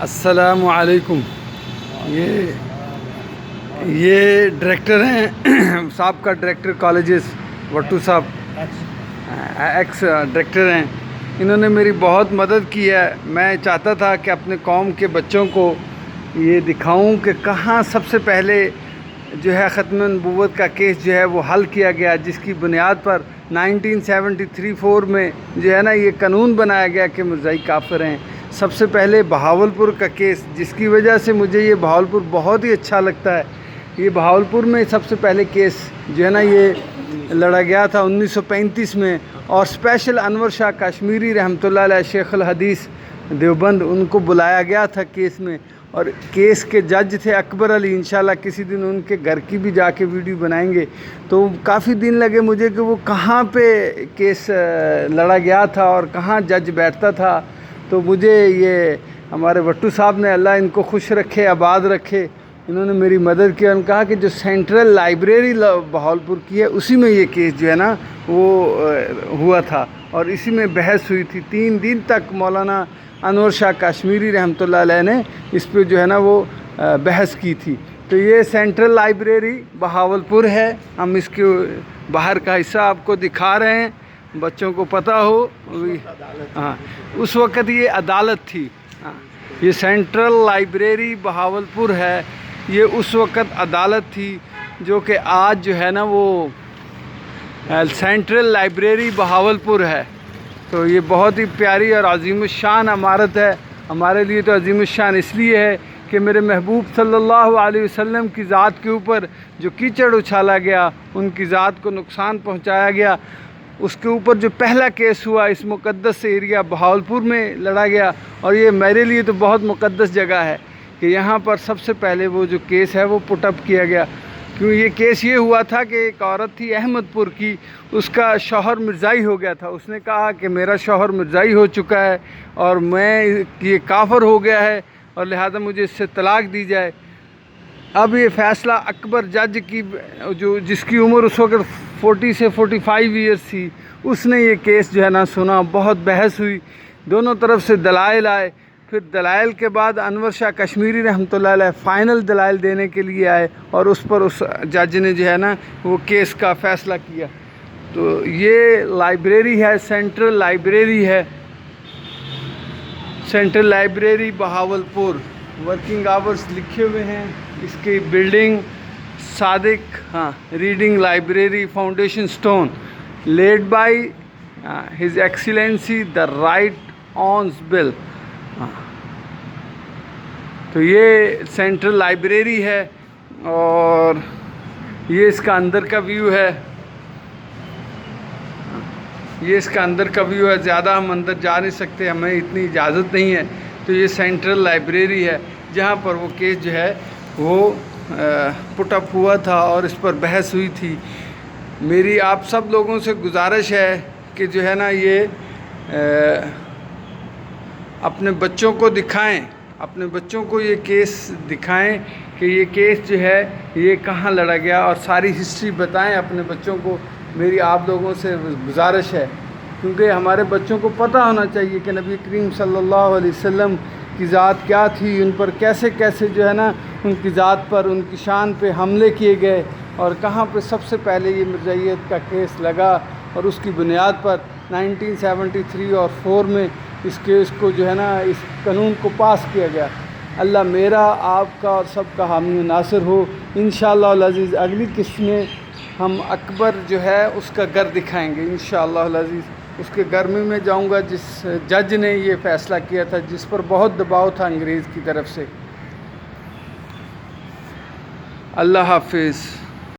السلام علیکم. یہ ڈائریکٹر ہیں سابقہ ڈائریکٹر کالجز وٹو صاحب، ایکس ڈائریکٹر ہیں. انہوں نے میری بہت مدد کی ہے. میں چاہتا تھا کہ اپنے قوم کے بچوں کو یہ دکھاؤں کہ کہاں سب سے پہلے جو ہے ختم نبوت کا کیس جو ہے وہ حل کیا گیا، جس کی بنیاد پر 1973-4 میں جو ہے نا یہ قانون بنایا گیا کہ مرزائی کافر ہیں. سب سے پہلے بہاولپور کا کیس، جس کی وجہ سے مجھے یہ بہاولپور بہت ہی اچھا لگتا ہے. یہ بہاولپور میں سب سے پہلے کیس جو ہے نا یہ لڑا گیا تھا 1935 میں، اور اسپیشل انور شاہ کشمیری رحمۃ اللہ علیہ شیخ الحدیث دیوبند، ان کو بلایا گیا تھا کیس میں. اور کیس کے جج تھے اکبر علی. انشاءاللہ کسی دن ان کے گھر کی بھی جا کے ویڈیو بنائیں گے. تو کافی دن لگے مجھے کہ وہ کہاں پہ کیس لڑا گیا تھا اور کہاں جج بیٹھتا تھا. تو مجھے یہ ہمارے وٹو صاحب نے، اللہ ان کو خوش رکھے آباد رکھے، انہوں نے میری مدد کی. انہوں نے کہا کہ جو سینٹرل لائبریری بہاولپور کی ہے اسی میں یہ کیس جو ہے نا وہ ہوا تھا، اور اسی میں بحث ہوئی تھی. 3 دن تک مولانا انور شاہ کشمیری رحمۃ اللہ علیہ نے اس پہ جو ہے نا وہ بحث کی تھی. تو یہ سینٹرل لائبریری بہاولپور ہے. ہم اس کے باہر کا حصہ آپ کو دکھا رہے ہیں، بچوں کو پتہ ہو. ہاں، اس وقت یہ عدالت تھی. یہ سینٹرل لائبریری بہاولپور ہے، یہ اس وقت عدالت تھی، جو کہ آج جو ہے نا وہ سینٹرل لائبریری بہاولپور ہے. تو یہ بہت ہی پیاری اور عظیم الشان عمارت ہے. ہمارے لیے تو عظیم الشان اس لیے ہے کہ میرے محبوب صلی اللہ علیہ وسلم کی ذات کے اوپر جو کیچڑ اچھالا گیا، ان کی ذات کو نقصان پہنچایا گیا، اس کے اوپر جو پہلا کیس ہوا اس مقدس ایریا بہاولپور میں لڑا گیا. اور یہ میرے لیے تو بہت مقدس جگہ ہے کہ یہاں پر سب سے پہلے وہ جو کیس ہے وہ پٹ اپ کیا گیا. کیوں یہ کیس یہ ہوا تھا کہ ایک عورت تھی احمد پور کی، اس کا شوہر مرزائی ہو گیا تھا. اس نے کہا کہ میرا شوہر مرزائی ہو چکا ہے اور یہ کافر ہو گیا ہے، اور لہذا مجھے اس سے طلاق دی جائے. اب یہ فیصلہ اکبر جج کی، جس کی عمر اس وقت 40 سے 45 ایئرس تھی، اس نے یہ کیس جو ہے نا سنا. بہت بحث ہوئی، دونوں طرف سے دلائل آئے. پھر دلائل کے بعد انور شاہ کشمیری رحمۃ اللہ علیہ فائنل دلائل دینے کے لیے آئے، اور اس پر اس جج نے جو ہے نا وہ کیس کا فیصلہ کیا. تو یہ لائبریری ہے، سینٹرل لائبریری ہے، central library Bahawalpur. Working hours لکھے ہوئے ہیں. اس کی building Sadiq reading library foundation stone laid by his excellency the right honourable. تو یہ سینٹرل لائبریری ہے، اور یہ اس کا اندر کا ویو ہے. یہ اس کا اندر کا ویو ہے. زیادہ ہم اندر جا نہیں سکتے، ہمیں اتنی اجازت نہیں ہے. تو یہ سینٹرل لائبریری ہے جہاں پر وہ کیس جو ہے وہ پٹ اپ ہوا تھا اور اس پر بحث ہوئی تھی. میری آپ سب لوگوں سے گزارش ہے کہ جو ہے نا یہ اپنے بچوں کو دکھائیں، اپنے بچوں کو یہ کیس دکھائیں کہ یہ کیس جو ہے یہ کہاں لڑا گیا، اور ساری ہسٹری بتائیں اپنے بچوں کو. میری آپ لوگوں سے گزارش ہے، کیونکہ ہمارے بچوں کو پتہ ہونا چاہیے کہ نبی کریم صلی اللہ علیہ وسلم کی ذات کیا تھی، ان پر کیسے کیسے جو ہے نا ان کی ذات پر، ان کی شان پہ حملے کیے گئے، اور کہاں پہ سب سے پہلے یہ مرزائیت کا کیس لگا. اور اس کی بنیاد پر 1973 اور 4 میں اس کیس کو جو ہے نا اس قانون کو پاس کیا گیا. اللہ میرا، آپ کا اور سب کا حامی و ناصر ہو. انشاءاللہ العزیز اگلی قسط میں ہم اکبر جو ہے اس کا گھر دکھائیں گے انشاءاللہ العزیز. اس کے گھر میں جاؤں گا جس جج نے یہ فیصلہ کیا تھا، جس پر بہت دباؤ تھا انگریز کی طرف سے. اللہ حافظ.